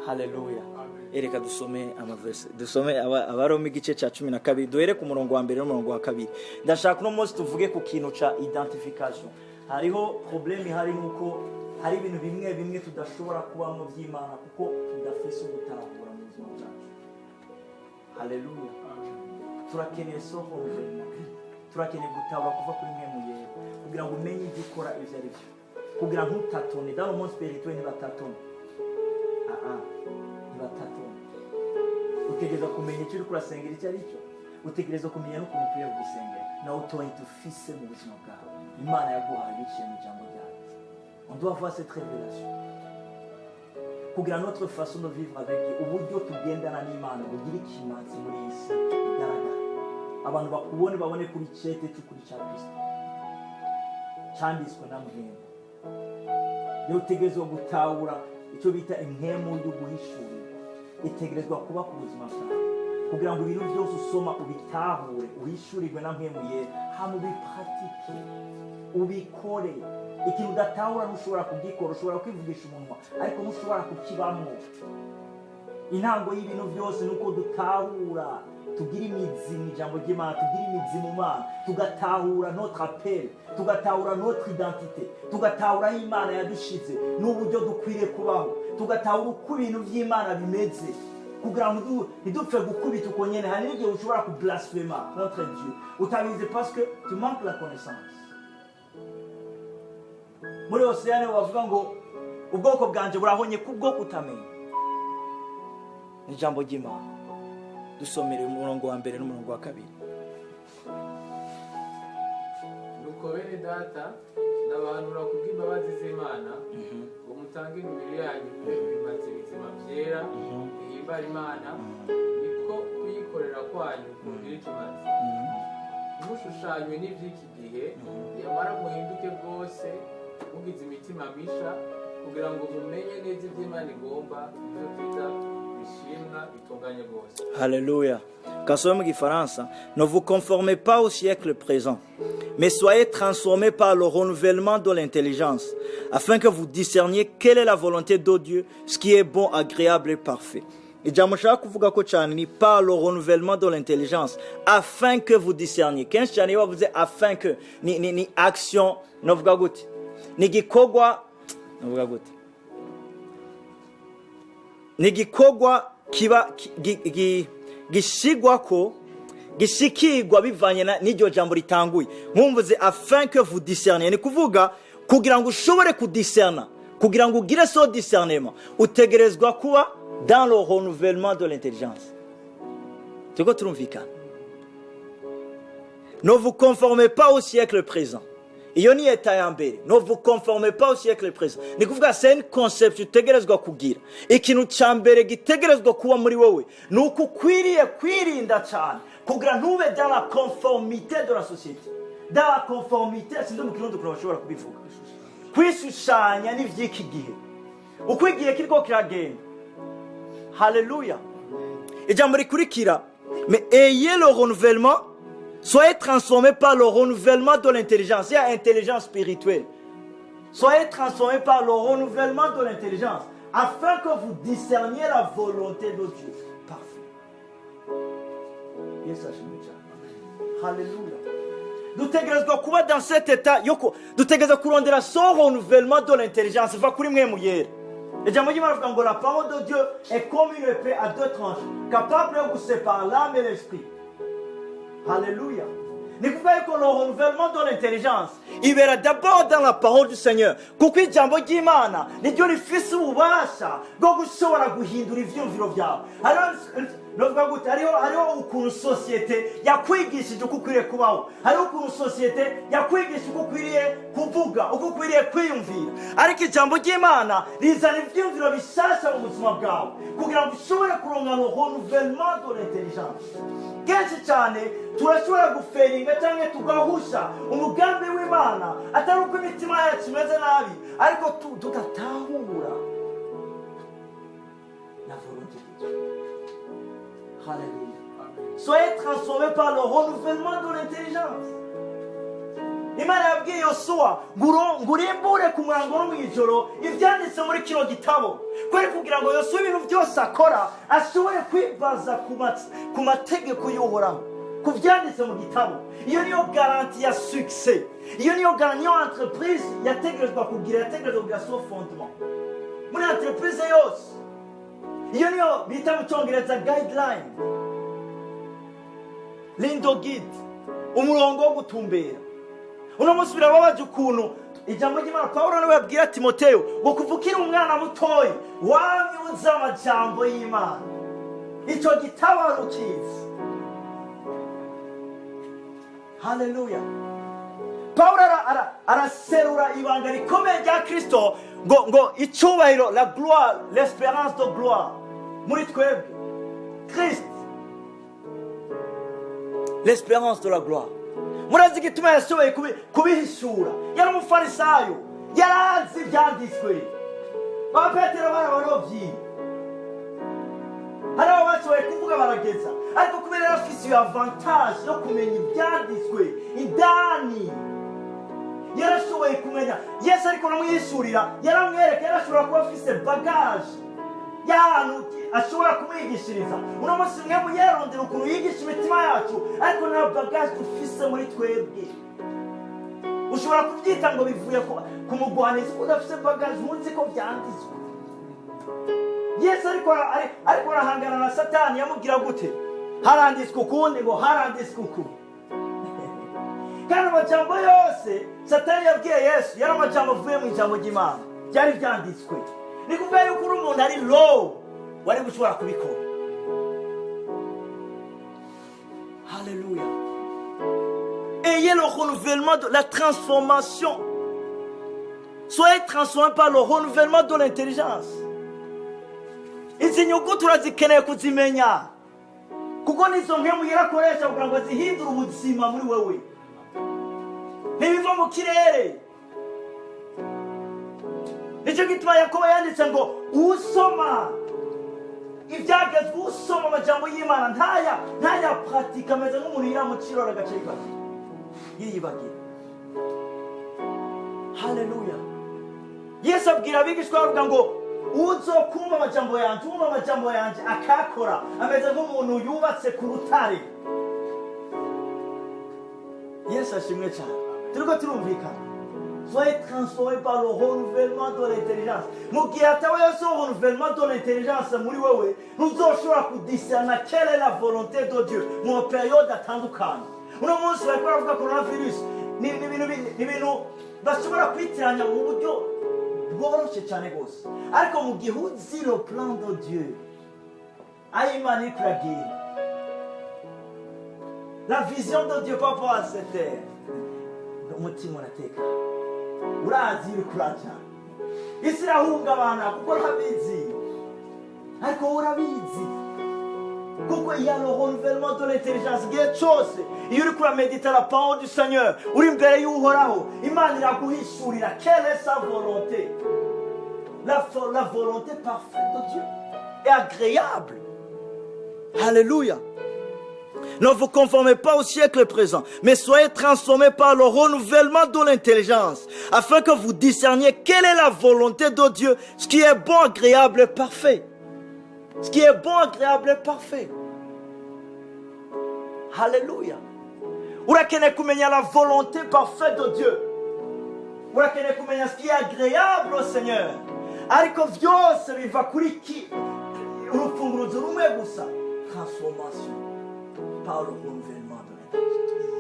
Haleluya. Ereka dusome abaroma igice cya 12 duhere ku murongo wa mbere n'umurongo wa kabiri. Ndashaka no munsi tuvuge ku kintu ca identification. Hariho problème hari nuko hari ibintu bimwe tudashobora kubamo by'Imana kuko tudafise ubutahura mu buzima bwacu. Haleluya. Turakeneye sohoza. Turakeneye gutaba kuva kuri mwe muyera kugira ngo umenye ibyo ukora ivyo ari byo. Kugira ngo utatone dans le monde spirituel ntibatatone. Ntibatatone. Utegereza kumenya icyo uri kurasengera icyo ari cyo. Utegereza kumenya no kumupira gusengera. Na autorité ufise mu buzima bwawe. Imana yaguhaye biciye mu jambo ryayo. On doit avoir cette révélation. Kugira notre façon de vivre avec Dieu, uburyo tugendana n'Imana bugira ikimanzi muri isi igaragara. Abantu bakubone babone kuri cete cy'ukuri cya Kristo. Cyanditswe na Mwemwe. Rero utegerezwa gutahura icyo bita impemu yo guhishurira. Itegerezwa kuba ku buzima bwawe kugira ngo ibintu byose usoma ubitahure uhishurirwe na Mwemwe yera hama ubipratike ubikore. Ikintu udatahura ntushobora kubwikora, ushobora kwivugisha umunwa ariko ntushobora kukibamo. Intango y'ibintu byose nuko dutahura tugira imizi mu ijambo ry'Imana, tugira imizi mu Mana, tugatahura notre appel, tugatahura notre identité, tugatahura aho Imana yadushize n'uburyo dukwiriye kubaho, tugatahura uko ibintu by'Imana bimeze kugira ngo ntidupfe gukubita uko nyene. Hari n'igihe ushobora kublasphema contre Dieu utabizi parce que tu manques la connaissance. Muri Hosea bavuga ngo ubwoko bwanje burahonye kubwo kutamenya ijambo ry'Imana. Dusomere umurongo wa mbere n'umurongo wa kabiri. Nuko bene data ndabahanura kubw'imbabazi z'Imana ngo mutange imibiri yanyu bimaze bizima byera bihimbara Imana, niko kuyikorera kwanyu kugira ikimazi. Ntimushushanywe n'iby'iki gihe, yamara muhinduke bwose mugize imitima misha kugira ngo mumenye neza iby'Imana igomba ibyo twita bishimwa bitunganye bwose. Alléluia. Quand on dit Français, ne vous conformez pas au siècle présent, mais soyez transformés par le renouvellement de l'intelligence, afin que vous discerniez quelle est la volonté de Dieu, ce qui est bon, agréable et parfait. Ijambo shaka kuvuga ko cyane ni par le renouvellement de l'intelligence, afin que vous discerniez. Kenshi cyane bavuze afin que ni action novuga gute, ni gikogwa novuga gute, ni gikogwa kiba gishigwa ko gishikirwa bivanye n'iryo jambo ritanguye. Mwumvuze afin que vous discerniez, ni kuvuga kugira ngo ushobore kudiscerna, kugira ngo ugire so discernement utegerezwa kuba dans le renouvellement de l'intelligence. Tuko turumvikana. Ne vous conformez pas au siècle présent. Iyo ni eta ya mbere. Ne vous conformez pas au siècle présent. Ni kuvuga c'est une conception utegerezwa kugira. Ikintu cya mbere gitegerezwa kuba muri wowe nuko ukwiriye kwirinda cyane kugira ntube dans la conformité de la société. Dans la conformité, sinzi mu kirundi ukuntu bashobora kubivuga. Kwishushanya n'ivy'iki gihe. Uko igihe kiriko kiragenda. Alléluia. Ijambo rikurikira, mais ayez le renouvellement, soyez transformés par le renouvellement de l'intelligence. Il y a intelligence spirituelle. Soyez transformés par le renouvellement de l'intelligence, afin que vous discerniez la volonté de Dieu. Parfait. Yes, Alléluia. Dutegerezwa kuba dans cet état yoko dutegerezwa kurondera son renouvellement de l'intelligence va kuri mwe muyera. Ijambo ry'Imana rivuga ngo la parole de Dieu est comme une épée à deux tranches, capable de séparer l'âme et l'esprit. Alléluia. Ni kuvuga ko le renouvellement de l'intelligence ibera d'abord dans la parole du Seigneur, kuko ijambo ry'Imana niryo rifise ububasha bwo gushobora guhindura ivyumviro byawe. Novuga gute hariho ukuntu societe yakwigishije uko ukwiriye kubaho, hariho ukuntu societe yakwigishije uko ukwiriye kuvuga, uko ukwiriye kwiyumvira, ariko ijambo ry'Imana rizana ivyumviro bishasha mu buzima bwawe kugira ngo ushobore kuronka le renouvellement de l'intelligence. Kenshi cyane turashobora guferinga cyangwa tugahusha umugambi w'Imana atari uko imitima yacu imeze nabi, ariko tudatahura la volonté de Dieu. Alléluia. Soyez transformés par le renouvellement de l'intelligence. imana yabwiye yosuwa ngo urimbure ku murango wo mu ijoro ibyanditse muri kino gitabo kwari kugira ngo yosuwa ibintu byose akora ashobore kwibaza ku mategeko y'uhoraho ku byanditse mu gitabo. Iyo niyo garanti ya succès, iyo niyo garanti yo entreprise yategerezwa kugira, yategerezwa kugira so fondement muri entreprise yose. Iyo niyo bita mu cyongereza guideline, lindo guide, umurongo wo gutumbera. Uno munsi birababaje ukuntu ijambo ry'Imana Pawulo nawe yabwira Timoteyo ngo kuva ukiri umwana mutoyi wanyuze amajambo y'Imana, icyo gitabo ukizi. Haleluya. Pawulo araserura ibanga rikomeye rya Kristo ngo icyubahiro, la gloire, l'espérance de gloire muri twebwe Christ, l'espérance de la gloire. Murazi igituma yashoboye kubihishura. Yari umufarisayo, yarazi ibyanditswe. Ba Petero barabarovyi, hari abo bashoboye kuvuga barageza, ariko kubera afise iyo avantage yo kumenya ibyanditswe indani, yarashoboye kumenya. Yesu ariko namwishurira, yaramwereka, yarashobora kuba afise bagage y'ahantu ashobora kumwigishiriza. Uno munsi mwe muyerondera ukuntu yigisha imitima yacu, ariko nta bagage dufise muri twebwe. Ushobora kubyita ngo bivuye ku mugwanizi udafise bagage, munsi ko byanditswe. Yesu ariko arahangana na Satani, yamubwira gute? Haranditswe ukundi, ngo haranditswe uku. Kandi amajambo yose Satani yabwiye Yesu yari amajambo avuye mu ijambo ry'Imana, byari byanditswe. Ni kuvuga yuko uri umuntu ari low wari gushobora kubikora. Alléluia. Ayez le renouvellement de la transformation. Soyez transformés par le renouvellement de l'intelligence. Izi nyuguti turazikeneye kuzimenya, kuko nizo mpemu yarakoresha kugira ngo zihindure ubuzima muri wewe. Ntibiva mu kirere. Nicyo gituma Yakobo yanditse ngo usoma ibyagezwe, usoma amajambo y'Imana ntaya pratika, ameze nk'umuntu yiramucirora agace yiyibagira. Haleluya. Yesu abwira abigishwa bavuga ngo uzokumva amajambo yanjye, umva amajambo yanjye akakora, ameze nk'umuntu yubatse ku rutare. Yesu ashimwe cyane. Turiko turumvikana. Soyez transformés par le renouvellement de l'intelligence. Mugihe hatabaye ce renouvellement de l'intelligence muri wewe, ntuzoshobora kudiscerna quelle est la volonté de Dieu mu période atandukanye. Uno munsi bariko baravuga coronavirus, ni ibintu bashobora kwitiranya mu buryo bworoshye cyane rwose, ariko mu gihe uzi le plan de Dieu, aho Imana iri kuragira, la vision de Dieu par rapport à cette terre, umutima urateka, urazi uri kuraja, isi irahungabana kuko urabizi, ariko urabizi kuko il y a le renouvellement de l'intelligence. Igihe cyose iyo uri kuramedita la parole du Seigneur, uri imbere y'Uhoraho, Imana iraguhishurira quelle est sa volonté. La volonté parfaite de Dieu est agréable. Alléluia. Ne vous conformez pas au siècle présent, mais soyez transformés par le renouvellement de l'intelligence, afin que vous discerniez quelle est la volonté de Dieu, ce qui est bon, agréable et parfait. Ce qui est bon, agréable et parfait. Alléluia. Urakeneye kumenya la volonté parfaite de Dieu. Urakeneye kumenya ce qui est agréable au Seigneur. Ariko vyose biva kuri ki urufunguruzo rumwe gusa, transformation par le renouvellement de l'intelligence.